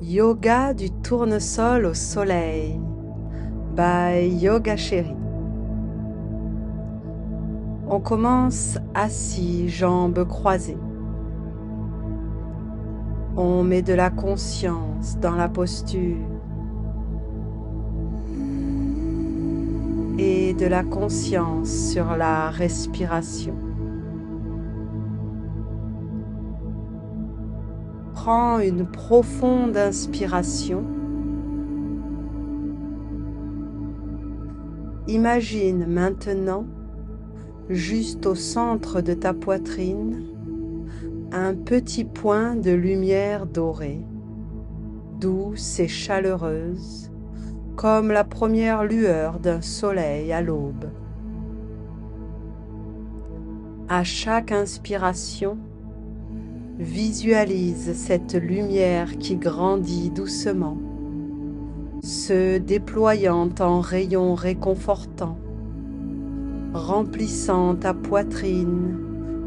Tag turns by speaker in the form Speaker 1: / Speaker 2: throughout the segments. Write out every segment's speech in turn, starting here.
Speaker 1: Yoga du tournesol au soleil by Yoga Chérie. On commence assis, jambes croisées. On met de la conscience dans la posture et de la conscience sur la respiration. Prends une profonde inspiration. Imagine maintenant, juste au centre de ta poitrine, un petit point de lumière dorée, douce et chaleureuse, comme la première lueur d'un soleil à l'aube. À chaque inspiration, visualise cette lumière qui grandit doucement, se déployant en rayons réconfortants, remplissant ta poitrine,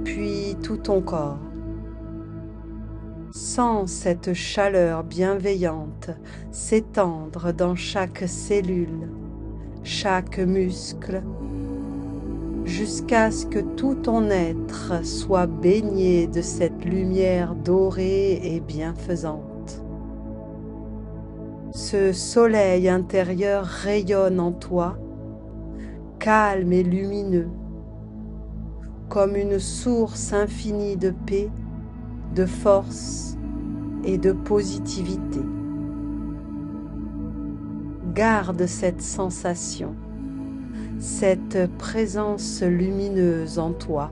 Speaker 1: puis tout ton corps. Sens cette chaleur bienveillante s'étendre dans chaque cellule, chaque muscle, jusqu'à ce que tout ton être soit baigné de cette lumière dorée et bienfaisante. Ce soleil intérieur rayonne en toi, calme et lumineux, comme une source infinie de paix, de force et de positivité. Garde cette sensation, cette présence lumineuse en toi.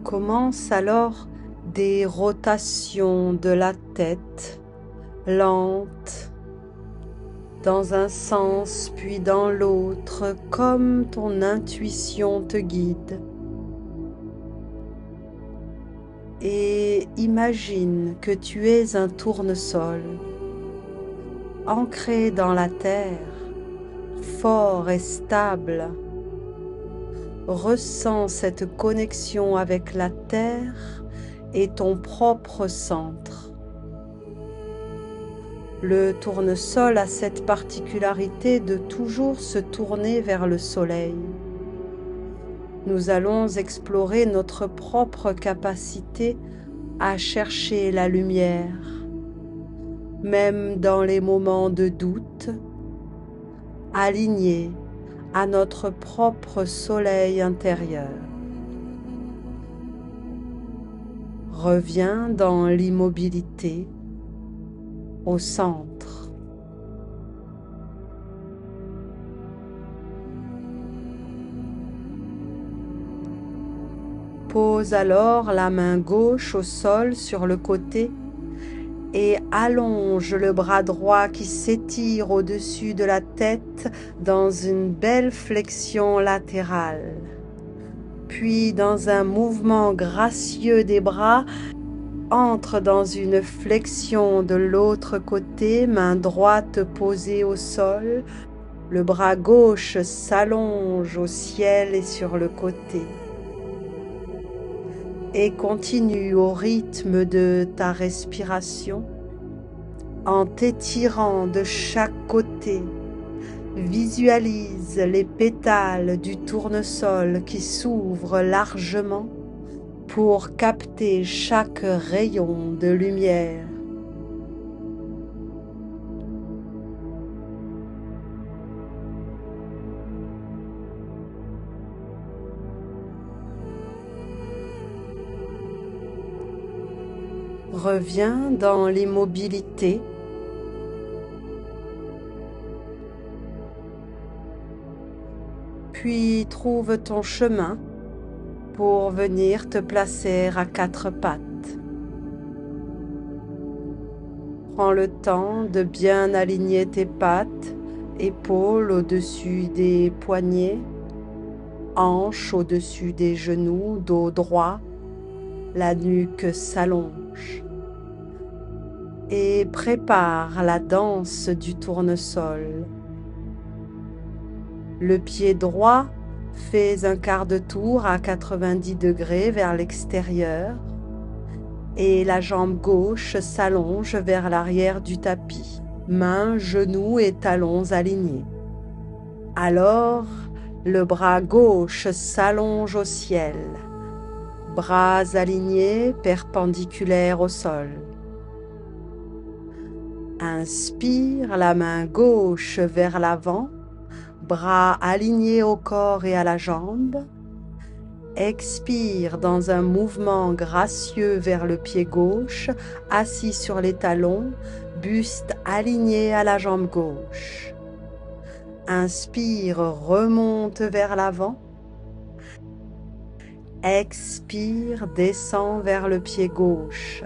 Speaker 1: Commence alors des rotations de la tête, lentes, dans un sens puis dans l'autre, comme ton intuition te guide. Et imagine que tu es un tournesol, ancré dans la terre, fort et stable. Ressens cette connexion avec la terre et ton propre centre. Le tournesol a cette particularité de toujours se tourner vers le soleil. Nous allons explorer notre propre capacité à chercher la lumière, même dans les moments de doute, alignés à notre propre soleil intérieur. Reviens dans l'immobilité, au centre. Pose alors la main gauche au sol sur le côté et allonge le bras droit qui s'étire au-dessus de la tête dans une belle flexion latérale. Puis, dans un mouvement gracieux des bras, entre dans une flexion de l'autre côté, main droite posée au sol, le bras gauche s'allonge au ciel et sur le côté. Et continue au rythme de ta respiration, en t'étirant de chaque côté. Visualise les pétales du tournesol qui s'ouvrent largement pour capter chaque rayon de lumière. Reviens dans l'immobilité. Puis trouve ton chemin pour venir te placer à quatre pattes. Prends le temps de bien aligner tes pattes, épaules au-dessus des poignets, hanches au-dessus des genoux, dos droit, la nuque s'allonge. Et prépare la danse du tournesol. Le pied droit fait un quart de tour à 90 degrés vers l'extérieur et la jambe gauche s'allonge vers l'arrière du tapis, mains, genoux et talons alignés. Alors, le bras gauche s'allonge au ciel, bras alignés perpendiculaires au sol. Inspire la main gauche vers l'avant, bras alignés au corps et à la jambe. Expire dans un mouvement gracieux vers le pied gauche, assis sur les talons, buste aligné à la jambe gauche. Inspire, remonte vers l'avant. Expire, descend vers le pied gauche.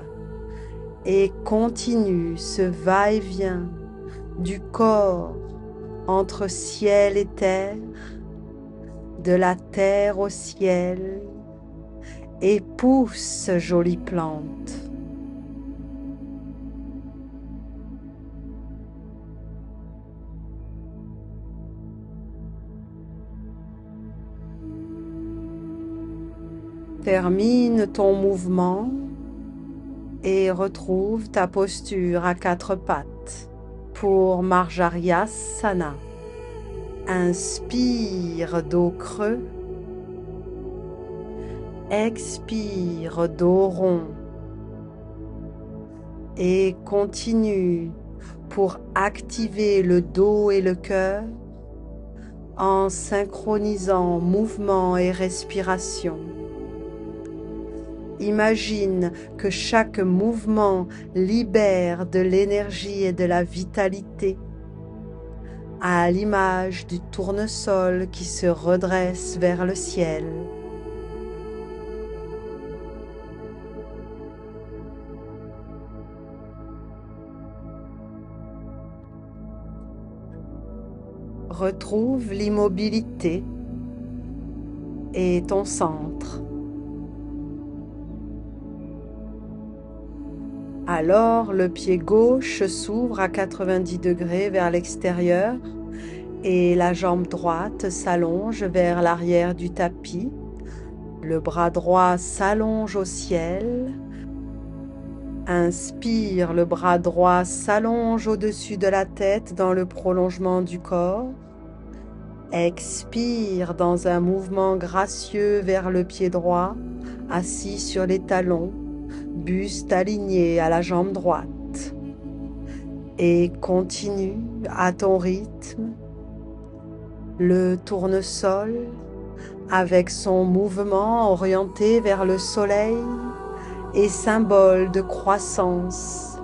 Speaker 1: Et continue ce va-et-vient du corps entre ciel et terre, de la terre au ciel, et pousse, jolie plante. Termine ton mouvement et retrouve ta posture à quatre pattes pour Marjaryasana. Inspire, dos creux. Expire, dos rond. Et continue pour activer le dos et le cœur en synchronisant mouvement et respiration. Imagine que chaque mouvement libère de l'énergie et de la vitalité, à l'image du tournesol qui se redresse vers le ciel. Retrouve l'immobilité et ton centre. Alors, le pied gauche s'ouvre à 90 degrés vers l'extérieur et la jambe droite s'allonge vers l'arrière du tapis. Le bras droit s'allonge au ciel. Inspire, le bras droit s'allonge au-dessus de la tête dans le prolongement du corps. Expire dans un mouvement gracieux vers le pied droit, assis sur les talons, buste aligné à la jambe droite. Et continue à ton rythme le tournesol avec son mouvement orienté vers le soleil et symbole de croissance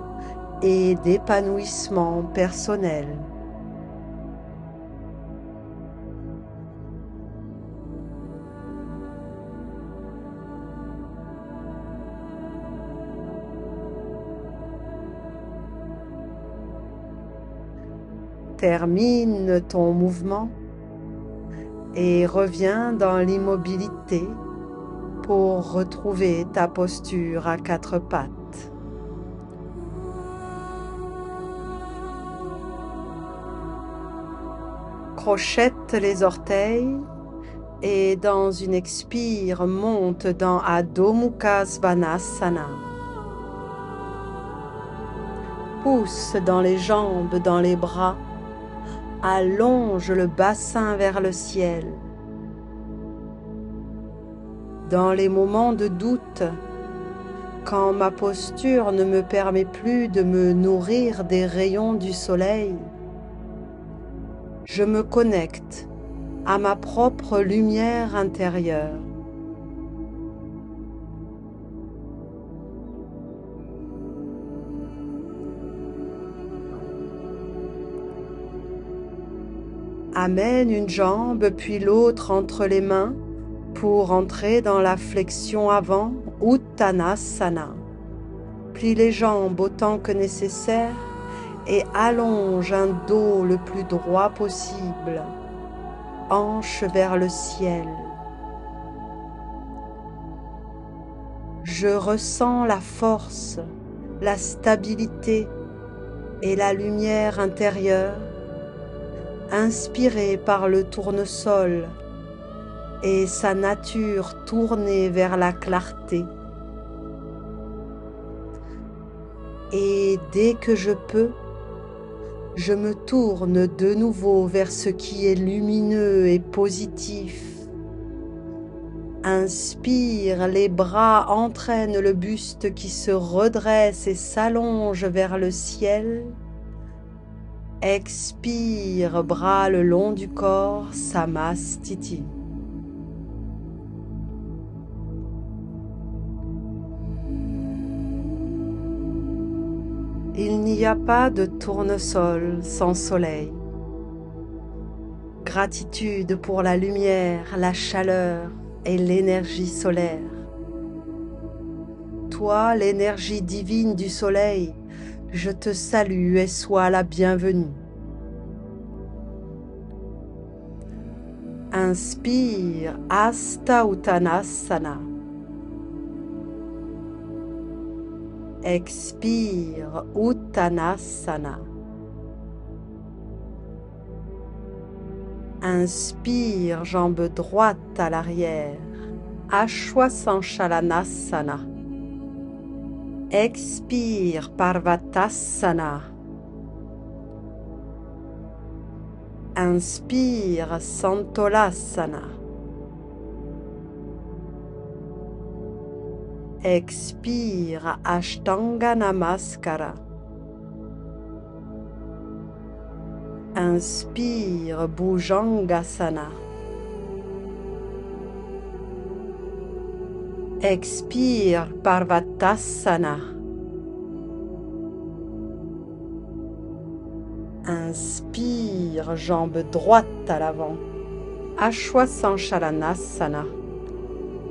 Speaker 1: et d'épanouissement personnel. Termine ton mouvement et reviens dans l'immobilité pour retrouver ta posture à quatre pattes. Crochette les orteils et dans une expire, monte dans Adho Mukha Svanasana. Pousse dans les jambes, dans les bras. Allonge le bassin vers le ciel. Dans les moments de doute, quand ma posture ne me permet plus de me nourrir des rayons du soleil, je me connecte à ma propre lumière intérieure. Amène une jambe puis l'autre entre les mains pour entrer dans la flexion avant, Uttanasana. Plie les jambes autant que nécessaire et allonge un dos le plus droit possible, hanche vers le ciel. Je ressens la force, la stabilité et la lumière intérieure inspirée par le tournesol et sa nature tournée vers la clarté. Et dès que je peux, je me tourne de nouveau vers ce qui est lumineux et positif. Inspire, les bras entraînent le buste qui se redresse et s'allonge vers le ciel. Expire, bras le long du corps, Samastiti. Il n'y a pas de tournesol sans soleil. Gratitude pour la lumière, la chaleur et l'énergie solaire. Toi, l'énergie divine du soleil, je te salue et sois la bienvenue. Inspire, Hasta Uttanasana. Expire, Uttanasana. Inspire, jambe droite à l'arrière, Ashwasanshalanasana. Expire, Parvatasana. Inspire, Santolasana. Expire, Ashtanga Namaskara. Inspire, Bhujangasana. Expire, Parvatasana. Inspire, jambe droite à l'avant, Ashwasanshalanasana.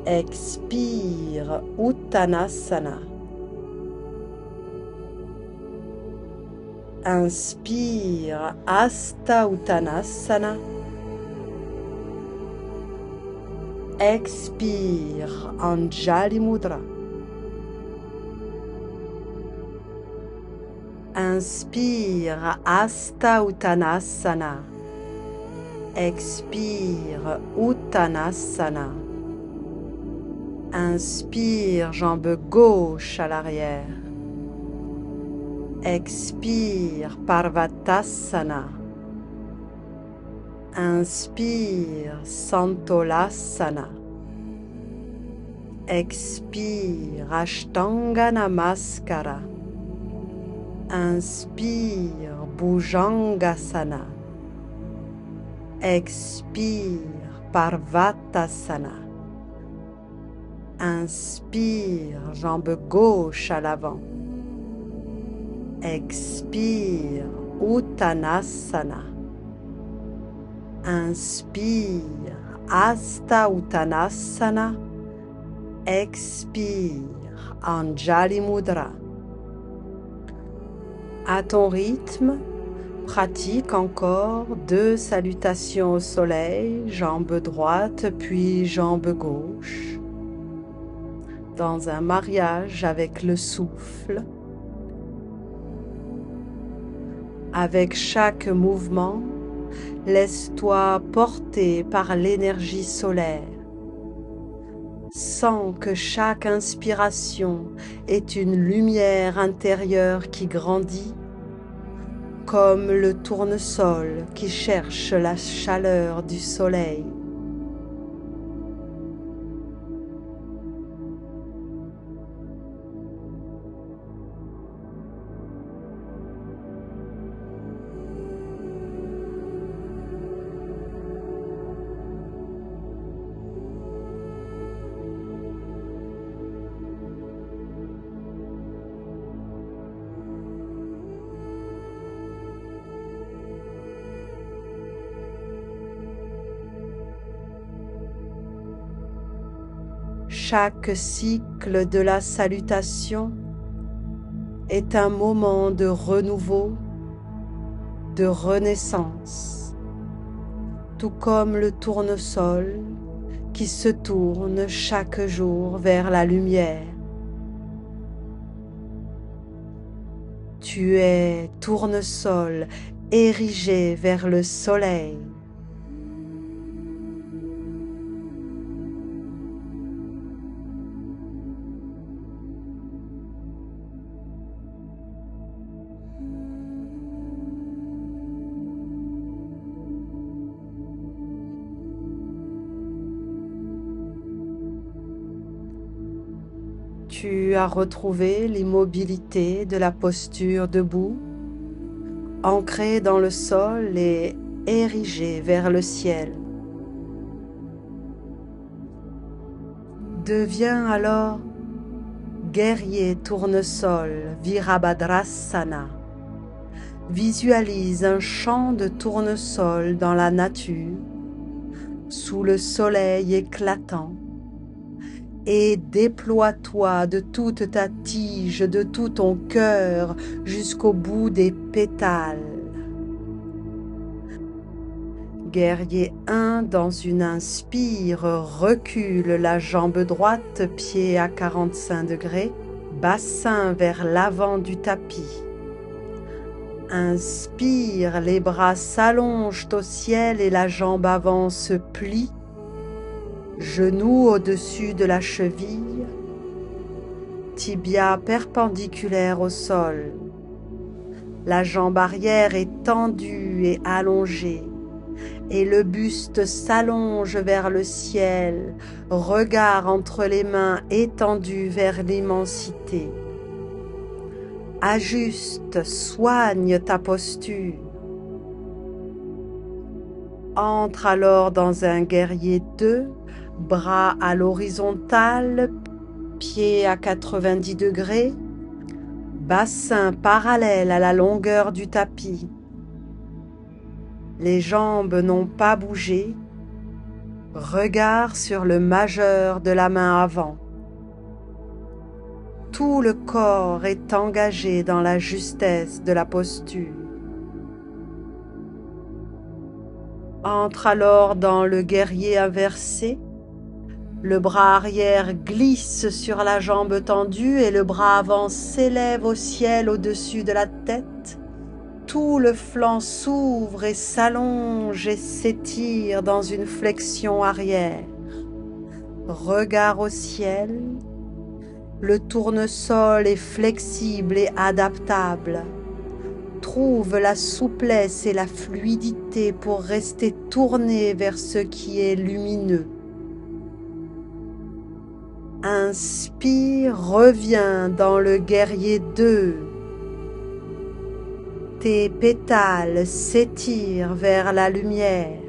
Speaker 1: Expire, Uttanasana. Inspire, Hasta Uttanasana. Expire, Anjali Mudra. Inspire, Hasta Uttanasana. Expire, Uttanasana. Inspire, jambe gauche à l'arrière. Expire, Parvatasana. Inspire, Santolasana. Expire, Ashtanga Namaskara. Inspire, Bhujangasana. Expire, Parvatasana. Inspire, jambe gauche à l'avant. Expire, Uttanasana. Inspire, Hasta Uttanasana. Expire, Anjali Mudra. À ton rythme, pratique encore 2 salutations au soleil, jambe droite puis jambe gauche, dans un mariage avec le souffle. Avec chaque mouvement, laisse-toi porter par l'énergie solaire. Sens que chaque inspiration est une lumière intérieure qui grandit, comme le tournesol qui cherche la chaleur du soleil. chaque cycle de la salutation est un moment de renouveau, de renaissance, tout comme le tournesol qui se tourne chaque jour vers la lumière. Tu es tournesol érigé vers le soleil. Tu as retrouvé l'immobilité de la posture debout, ancrée dans le sol et érigée vers le ciel. Deviens alors guerrier tournesol Virabhadrasana. Visualise un champ de tournesol dans la nature, sous le soleil éclatant, et déploie-toi de toute ta tige, de tout ton cœur, jusqu'au bout des pétales. Guerrier 1, dans une inspire, recule la jambe droite, pied à 45 degrés, bassin vers l'avant du tapis. Inspire, les bras s'allongent au ciel et la jambe avant se plie. Genou au-dessus de la cheville, tibia perpendiculaire au sol. La jambe arrière est tendue et allongée, et le buste s'allonge vers le ciel, regard entre les mains étendu vers l'immensité. Ajuste, soigne ta posture. Entre alors dans un guerrier 2, bras à l'horizontale, pieds à 90 degrés, bassin parallèle à la longueur du tapis. Les jambes n'ont pas bougé, regard sur le majeur de la main avant. Tout le corps est engagé dans la justesse de la posture. Entre alors dans le guerrier inversé. Le bras arrière glisse sur la jambe tendue et le bras avant s'élève au ciel au-dessus de la tête. Tout le flanc s'ouvre et s'allonge et s'étire dans une flexion arrière. Regard au ciel. Le tournesol est flexible et adaptable. Trouve la souplesse et la fluidité pour rester tourné vers ce qui est lumineux. Inspire, reviens dans le guerrier 2. Tes pétales s'étirent vers la lumière.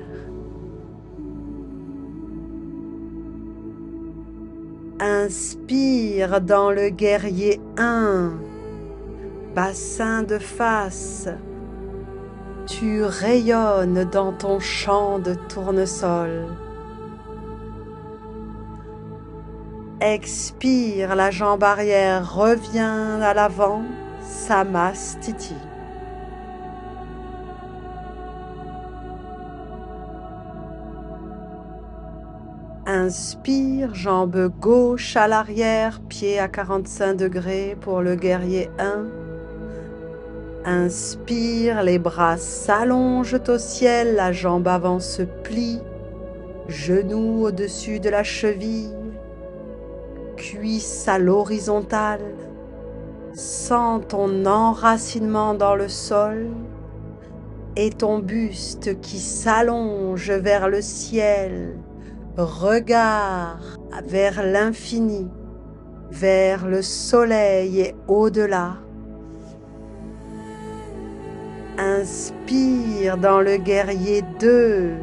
Speaker 1: Inspire dans le guerrier 1. Bassin de face. Tu rayonnes dans ton champ de tournesol. Expire, la jambe arrière revient à l'avant, Samastiti. Inspire, jambe gauche à l'arrière, pied à 45 degrés pour le guerrier 1. Inspire, les bras s'allongent au ciel, la jambe avant se plie, genou au-dessus de la cheville. Cuisse à l'horizontale, sens ton enracinement dans le sol et ton buste qui s'allonge vers le ciel, regard vers l'infini, vers le soleil et au-delà. Inspire dans le guerrier 2.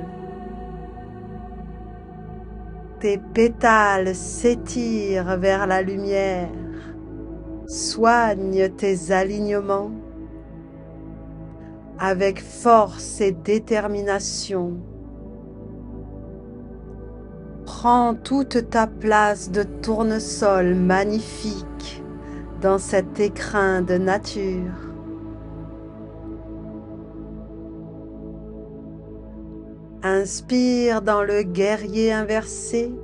Speaker 1: Tes pétales s'étirent vers la lumière. Soigne tes alignements avec force et détermination. Prends toute ta place de tournesol magnifique dans cet écrin de nature. Inspire dans le guerrier inversé,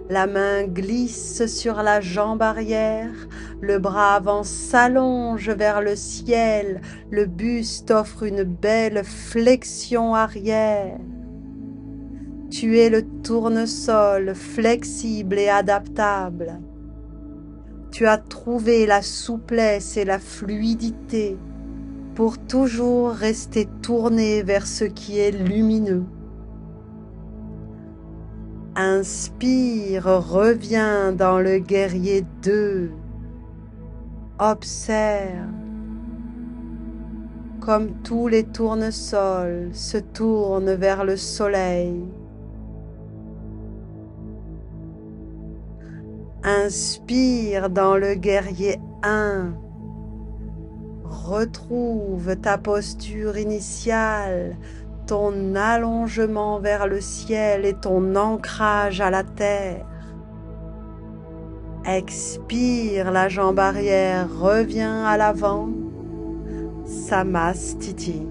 Speaker 1: la main glisse sur la jambe arrière, le bras avant s'allonge vers le ciel, le buste offre une belle flexion arrière. Tu es le tournesol flexible et adaptable. Tu as trouvé la souplesse et la fluidité pour toujours rester tourné vers ce qui est lumineux. Inspire, reviens dans le guerrier 2. Observe comme tous les tournesols se tournent vers le soleil. Inspire dans le guerrier 1. Retrouve ta posture initiale, ton allongement vers le ciel et ton ancrage à la terre. Expire, la jambe arrière revient à l'avant. Samastiti.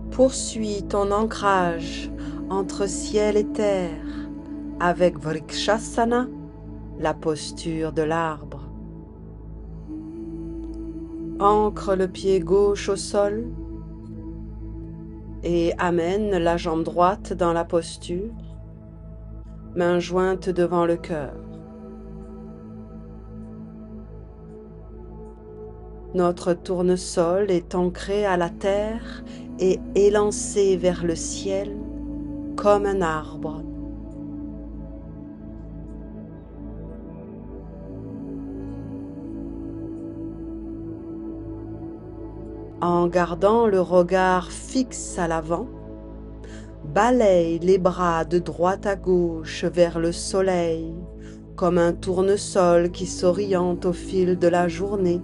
Speaker 1: Poursuis ton ancrage entre ciel et terre avec Vrikshasana, la posture de l'arbre. Ancre le pied gauche au sol et amène la jambe droite dans la posture, main jointe devant le cœur. Notre tournesol est ancré à la terre et élancé vers le ciel comme un arbre. En gardant le regard fixe à l'avant, balaye les bras de droite à gauche vers le soleil, comme un tournesol qui s'oriente au fil de la journée.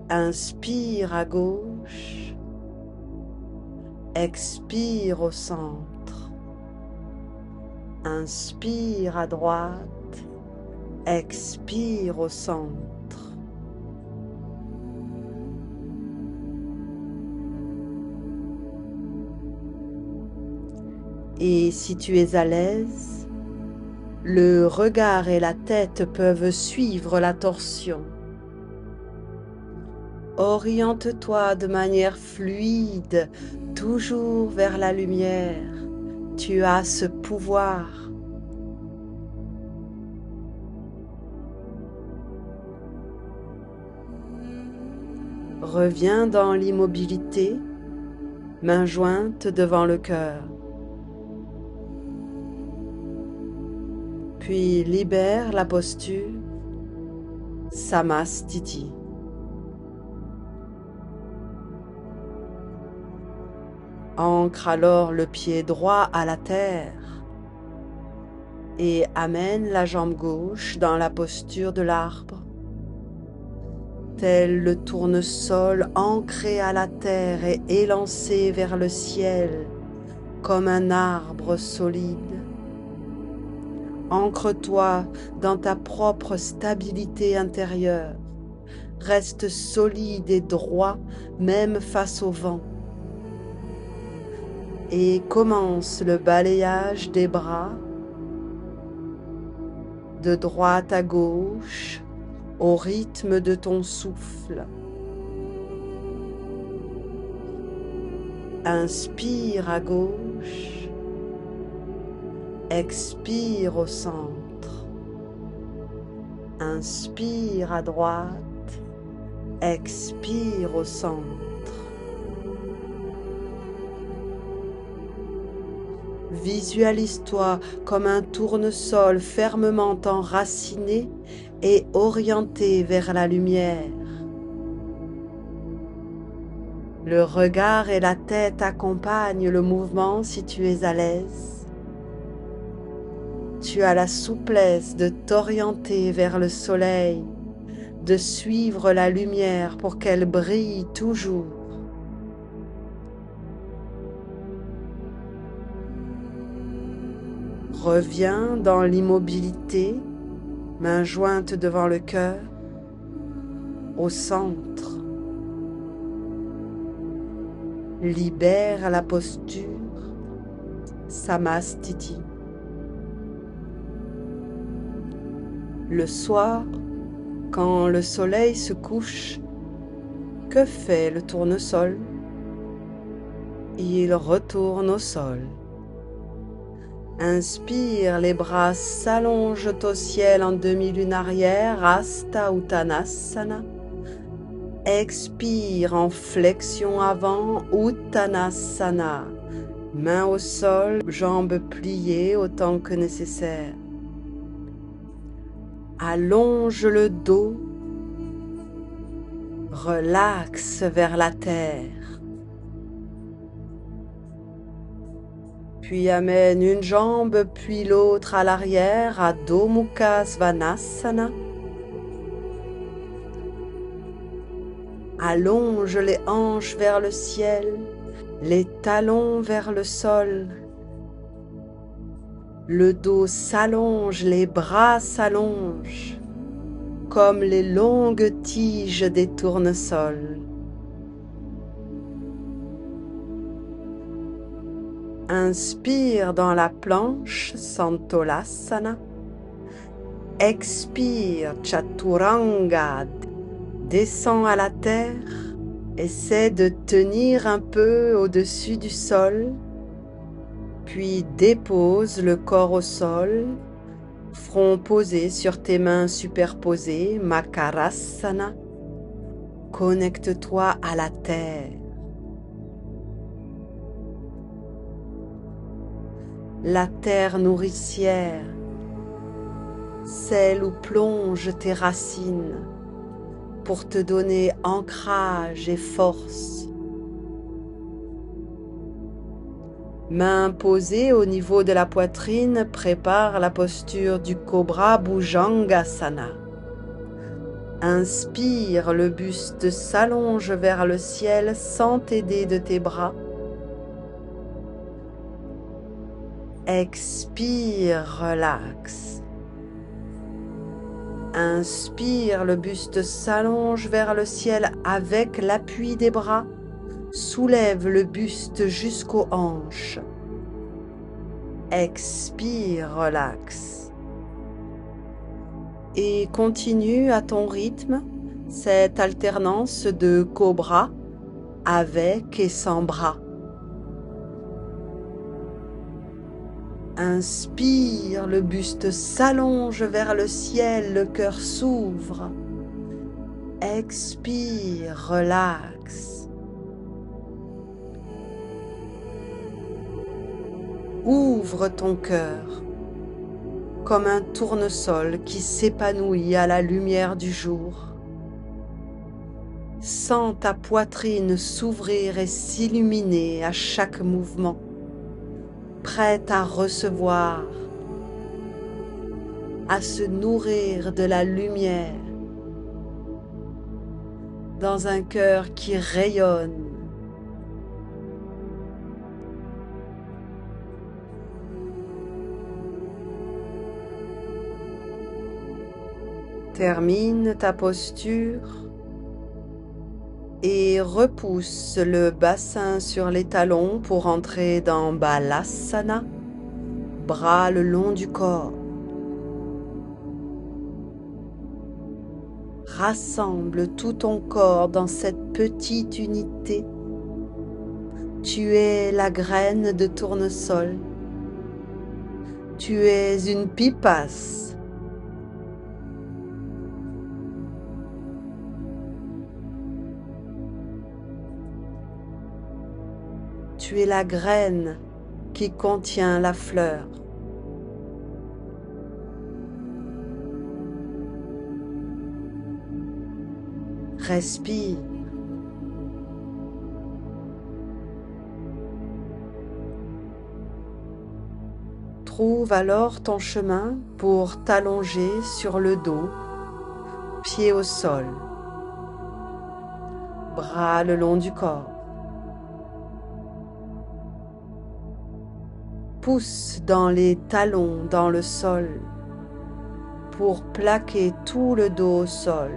Speaker 1: Inspire à gauche, expire au centre. Inspire à droite, expire au centre. Et si tu es à l'aise, le regard et la tête peuvent suivre la torsion. Oriente-toi de manière fluide, toujours vers la lumière. Tu as ce pouvoir. Reviens dans l'immobilité, main jointe devant le cœur. Puis libère la posture, Samastiti. Ancre alors le pied droit à la terre et amène la jambe gauche dans la posture de l'arbre, tel le tournesol ancré à la terre et élancé vers le ciel comme un arbre solide. Ancre-toi dans ta propre stabilité intérieure. Reste solide et droit même face au vent. Et commence le balayage des bras de droite à gauche au rythme de ton souffle. Inspire à gauche. Expire au centre. Inspire à droite. Expire au centre. Visualise-toi comme un tournesol fermement enraciné et orienté vers la lumière. Le regard et la tête accompagnent le mouvement si tu es à l'aise. Tu as la souplesse de t'orienter vers le soleil, de suivre la lumière pour qu'elle brille toujours. Reviens dans l'immobilité, main jointe devant le cœur, au centre. Libère la posture, Samastiti. Le soir, quand le soleil se couche, que fait le tournesol? Il retourne au sol. Inspire, les bras s'allongent au ciel en demi-lune arrière, Hasta Uttanasana. Expire en flexion avant, Uttanasana. Mains au sol, jambes pliées autant que nécessaire. Allonge le dos, relaxe vers la terre. Puis amène une jambe puis l'autre à l'arrière, Adho Mukha Svanasana. Allonge les hanches vers le ciel, les talons vers le sol. Le dos s'allonge, les bras s'allongent, comme les longues tiges des tournesols. Inspire dans la planche, Santolasana. Expire, Chaturanga. Descends à la terre. Essaie de tenir un peu au-dessus du sol. Puis dépose le corps au sol. Front posé sur tes mains superposées, Makarasana. Connecte-toi à la terre. La terre nourricière, celle où plongent tes racines pour te donner ancrage et force. Mains posées au niveau de la poitrine, prépare la posture du Cobra Bhujangasana. Inspire, le buste s'allonge vers le ciel sans t'aider de tes bras. Expire, relaxe. Inspire, le buste s'allonge vers le ciel avec l'appui des bras. Soulève le buste jusqu'aux hanches. Expire, relaxe. Et continue à ton rythme cette alternance de cobra avec et sans bras. Inspire, le buste s'allonge vers le ciel, le cœur s'ouvre. Expire, relaxe. Ouvre ton cœur comme un tournesol qui s'épanouit à la lumière du jour. Sens ta poitrine s'ouvrir et s'illuminer à chaque mouvement. Prête à recevoir, à se nourrir de la lumière, dans un cœur qui rayonne. Termine ta posture et repousse le bassin sur les talons pour entrer dans Balasana, bras le long du corps. Rassemble tout ton corps dans cette petite unité. Tu es la graine de tournesol. Tu es une pipasse. Tu es la graine qui contient la fleur. Respire. Trouve alors ton chemin pour t'allonger sur le dos, pieds au sol, bras le long du corps. Pousse dans les talons dans le sol pour plaquer tout le dos au sol.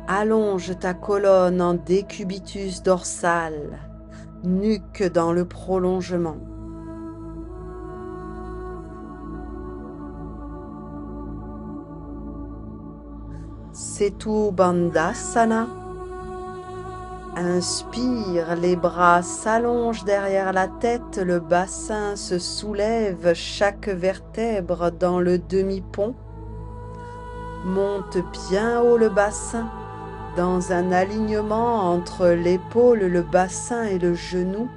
Speaker 1: Allonge ta colonne en décubitus dorsal, nuque dans le prolongement. Setu Bandhasana. Inspire, les bras s'allongent derrière la tête, le bassin se soulève, chaque vertèbre dans le demi-pont. Monte bien haut le bassin, dans un alignement entre l'épaule, le bassin et le genou.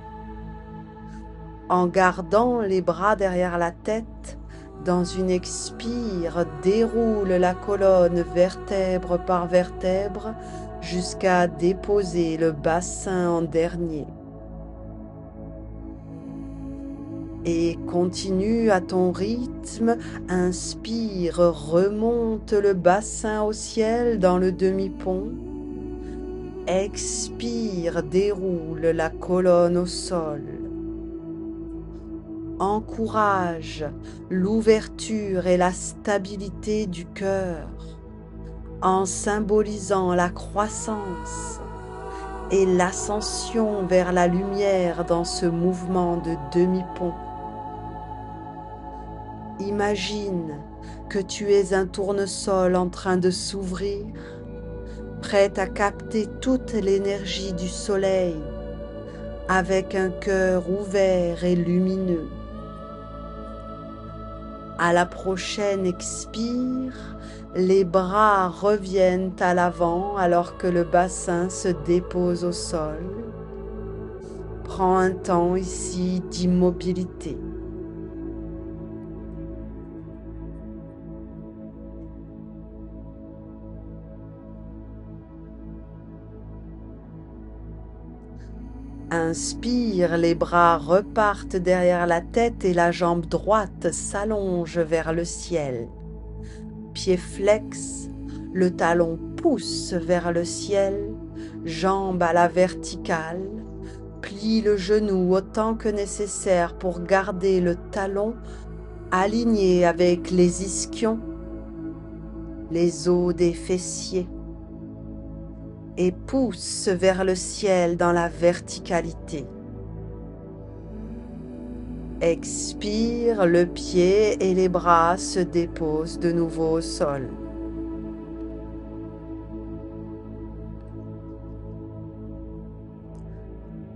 Speaker 1: En gardant les bras derrière la tête, dans une expire, déroule la colonne vertèbre par vertèbre, jusqu'à déposer le bassin en dernier. Et continue à ton rythme, inspire, remonte le bassin au ciel dans le demi-pont. Expire, déroule la colonne au sol. Encourage l'ouverture et la stabilité du cœur, en symbolisant la croissance et l'ascension vers la lumière dans ce mouvement de demi-pont. Imagine que tu es un tournesol en train de s'ouvrir, prêt à capter toute l'énergie du soleil, avec un cœur ouvert et lumineux. À la prochaine expire, les bras reviennent à l'avant alors que le bassin se dépose au sol. Prends un temps ici d'immobilité. Inspire, les bras repartent derrière la tête et la jambe droite s'allonge vers le ciel. Pied flex, le talon pousse vers le ciel, jambe à la verticale. Plie le genou autant que nécessaire pour garder le talon aligné avec les ischions, les os des fessiers, et pousse vers le ciel dans la verticalité. Expire, le pied et les bras se déposent de nouveau au sol.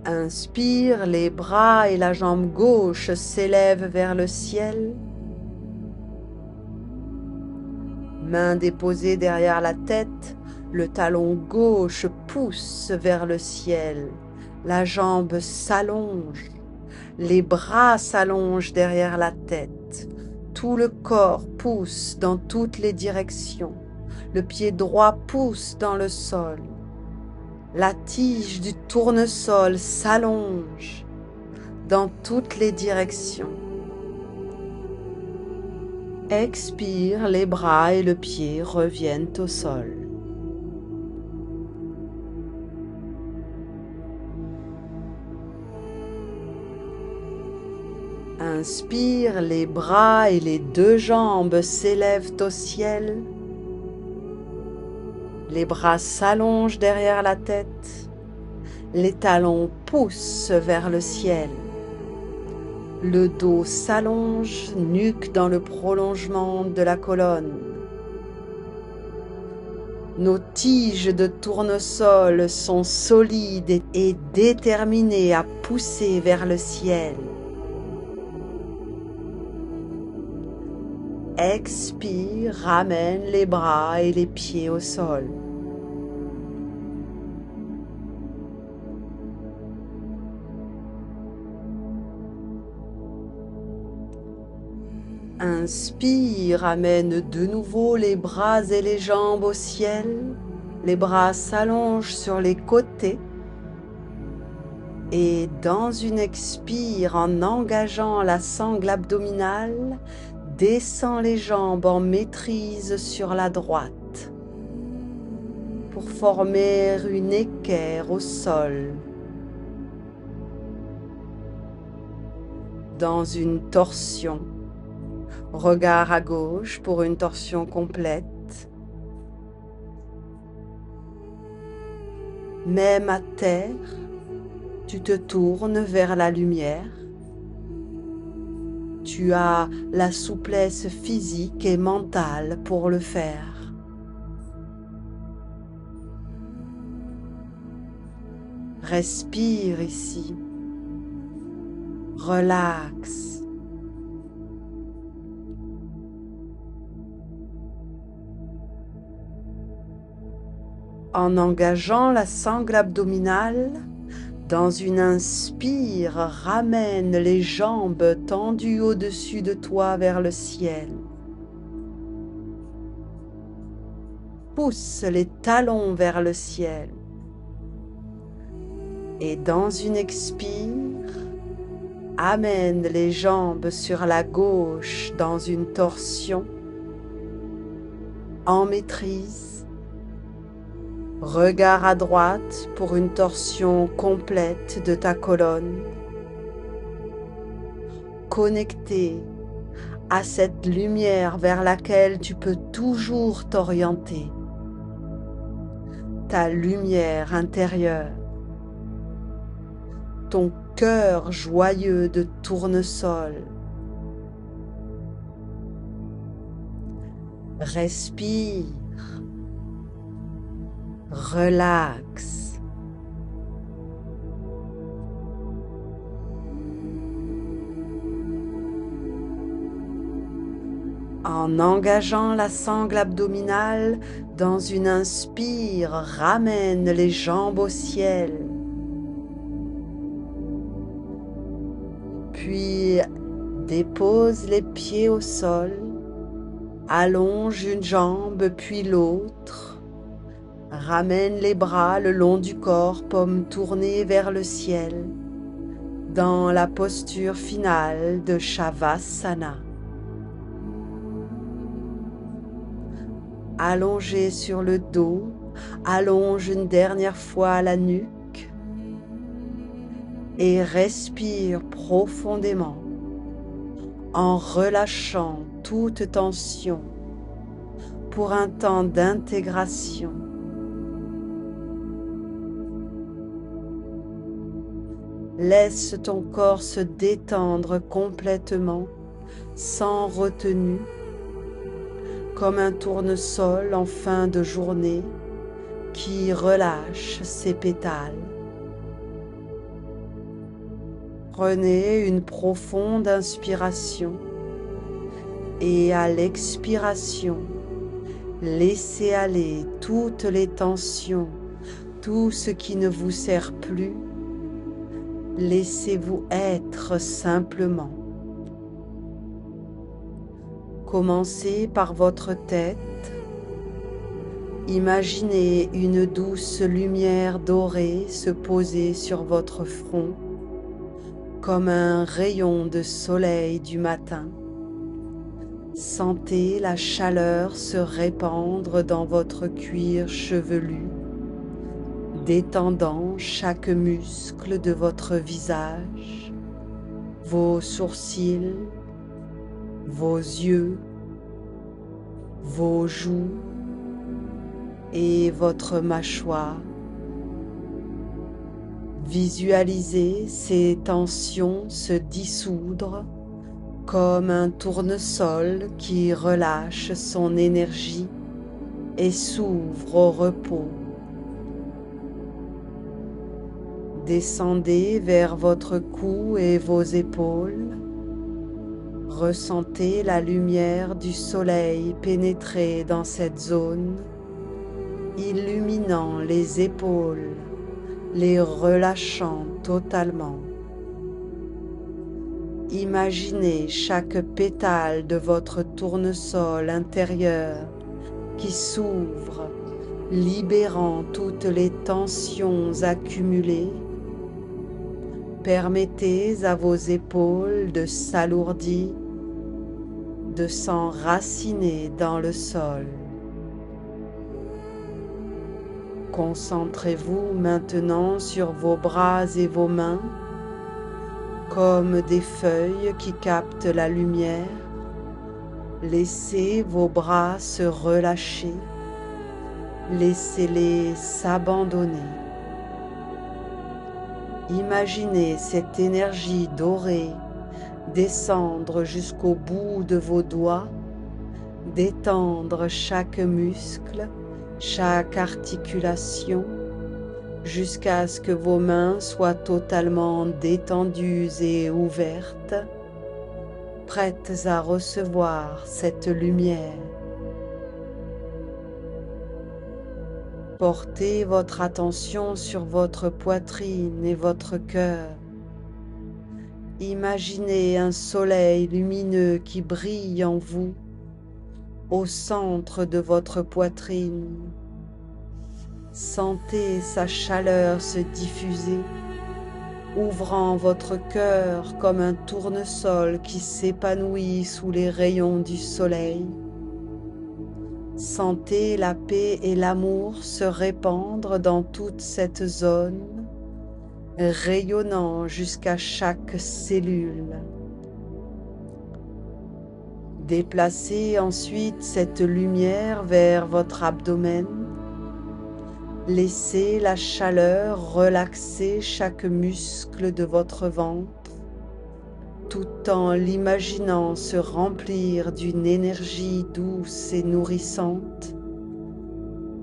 Speaker 1: Inspire, les bras et la jambe gauche s'élèvent vers le ciel. Main déposée derrière la tête, le talon gauche pousse vers le ciel. La jambe s'allonge. Les bras s'allongent derrière la tête. Tout le corps pousse dans toutes les directions. Le pied droit pousse dans le sol. La tige du tournesol s'allonge dans toutes les directions. Expire, les bras et le pied reviennent au sol. Inspire, les bras et les deux jambes s'élèvent au ciel. Les bras s'allongent derrière la tête. Les talons poussent vers le ciel. Le dos s'allonge, nuque dans le prolongement de la colonne. Nos tiges de tournesol sont solides et déterminées à pousser vers le ciel. Expire, ramène les bras et les pieds au sol. Inspire, ramène de nouveau les bras et les jambes au ciel. Les bras s'allongent sur les côtés. Et dans une expire, en engageant la sangle abdominale, descends les jambes en maîtrise sur la droite pour former une équerre au sol. dans une torsion. Regard à gauche pour une torsion complète. Même à terre, tu te tournes vers la lumière. Tu as la souplesse physique et mentale pour le faire. Respire ici. Relaxe. En engageant la sangle abdominale, dans une inspire, ramène les jambes tendues au-dessus de toi vers le ciel. Pousse les talons vers le ciel. Et dans une expire, amène les jambes sur la gauche dans une torsion. En maîtrise. Regard à droite pour une torsion complète de ta colonne. Connecté à cette lumière vers laquelle tu peux toujours t'orienter. Ta lumière intérieure. Ton cœur joyeux de tournesol. Respire. Relaxe. En engageant la sangle abdominale, dans une inspire, ramène les jambes au ciel. Puis dépose les pieds au sol, allonge une jambe puis l'autre. Ramène les bras le long du corps, paumes tournées vers le ciel, dans la posture finale de Shavasana. Allongé sur le dos, allonge une dernière fois la nuque et respire profondément en relâchant toute tension pour un temps d'intégration. Laisse ton corps se détendre complètement, sans retenue, comme un tournesol en fin de journée qui relâche ses pétales. Prenez une profonde inspiration et à l'expiration, laissez aller toutes les tensions, tout ce qui ne vous sert plus. Laissez-vous être simplement. Commencez par votre tête. Imaginez une douce lumière dorée se poser sur votre front, comme un rayon de soleil du matin. Sentez la chaleur se répandre dans votre cuir chevelu, détendant chaque muscle de votre visage, vos sourcils, vos yeux, vos joues et votre mâchoire. Visualisez ces tensions se dissoudre comme un tournesol qui relâche son énergie et s'ouvre au repos. Descendez vers votre cou et vos épaules. Ressentez la lumière du soleil pénétrer dans cette zone, illuminant les épaules, les relâchant totalement. Imaginez chaque pétale de votre tournesol intérieur qui s'ouvre, libérant toutes les tensions accumulées. Permettez à vos épaules de s'alourdir, de s'enraciner dans le sol. Concentrez-vous maintenant sur vos bras et vos mains. comme des feuilles qui captent la lumière. Laissez vos bras se relâcher, laissez-les s'abandonner. Imaginez cette énergie dorée descendre jusqu'au bout de vos doigts, détendre chaque muscle, chaque articulation, jusqu'à ce que vos mains soient totalement détendues et ouvertes, prêtes à recevoir cette lumière. Portez votre attention sur votre poitrine et votre cœur. Imaginez un soleil lumineux qui brille en vous, au centre de votre poitrine. Sentez sa chaleur se diffuser, ouvrant votre cœur comme un tournesol qui s'épanouit sous les rayons du soleil. Sentez la paix et l'amour se répandre dans toute cette zone, rayonnant jusqu'à chaque cellule. Déplacez ensuite cette lumière vers votre abdomen. Laissez la chaleur relaxer chaque muscle de votre ventre, tout en l'imaginant se remplir d'une énergie douce et nourrissante,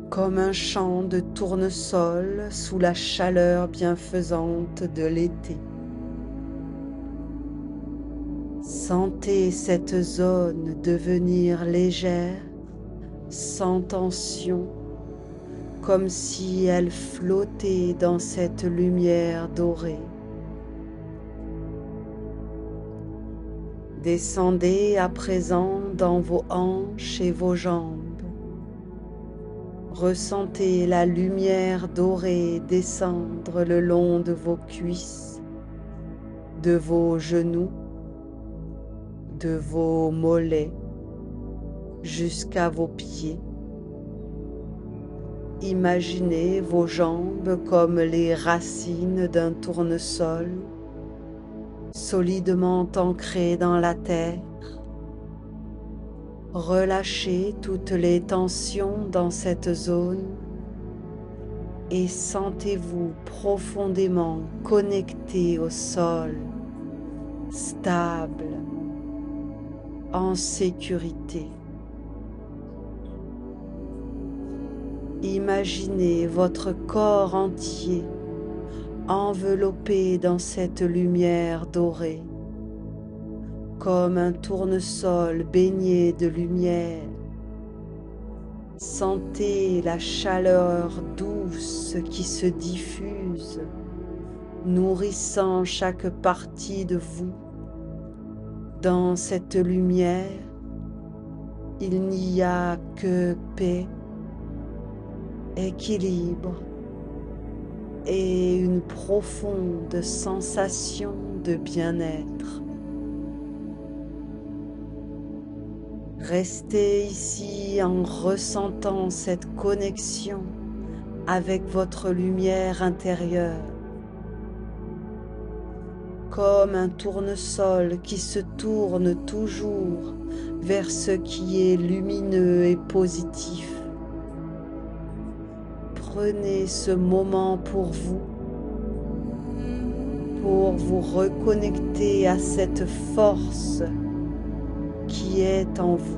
Speaker 1: comme un champ de tournesol sous la chaleur bienfaisante de l'été. Sentez cette zone devenir légère, sans tension, comme si elle flottait dans cette lumière dorée. Descendez à présent dans vos hanches et vos jambes. Ressentez la lumière dorée descendre le long de vos cuisses, de vos genoux, de vos mollets, jusqu'à vos pieds. Imaginez vos jambes comme les racines d'un tournesol, solidement ancrées dans la terre. Relâchez toutes les tensions dans cette zone et sentez-vous profondément connecté au sol, stable, en sécurité. Imaginez votre corps entier enveloppé dans cette lumière dorée, comme un tournesol baigné de lumière. Sentez la chaleur douce qui se diffuse, nourrissant chaque partie de vous. Dans cette lumière, il n'y a que paix, équilibre et une profonde sensation de bien-être. Restez ici en ressentant cette connexion avec votre lumière intérieure, comme un tournesol qui se tourne toujours vers ce qui est lumineux et positif. Prenez ce moment pour vous reconnecter à cette force qui est en vous.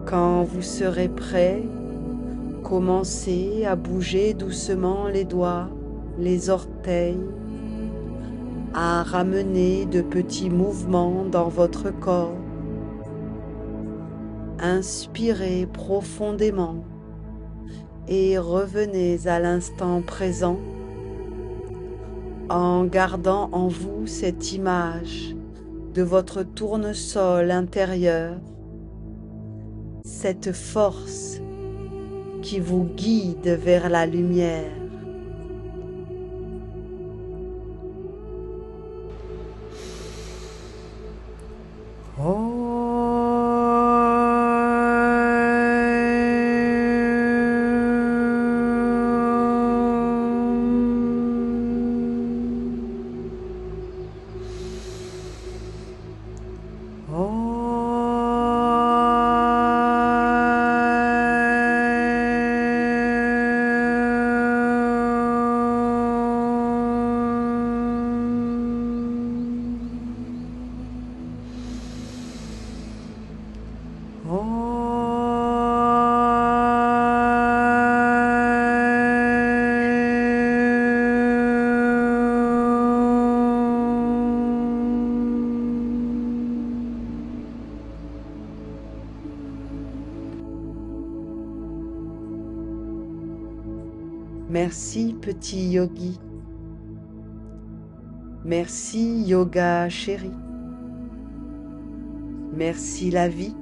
Speaker 1: Quand vous serez prêt, commencez à bouger doucement les doigts, les orteils, à ramener de petits mouvements dans votre corps. Inspirez profondément et revenez à l'instant présent en gardant en vous cette image de votre tournesol intérieur, cette force qui vous guide vers la lumière. Merci petit yogi. Merci yoga chéri. Merci la vie.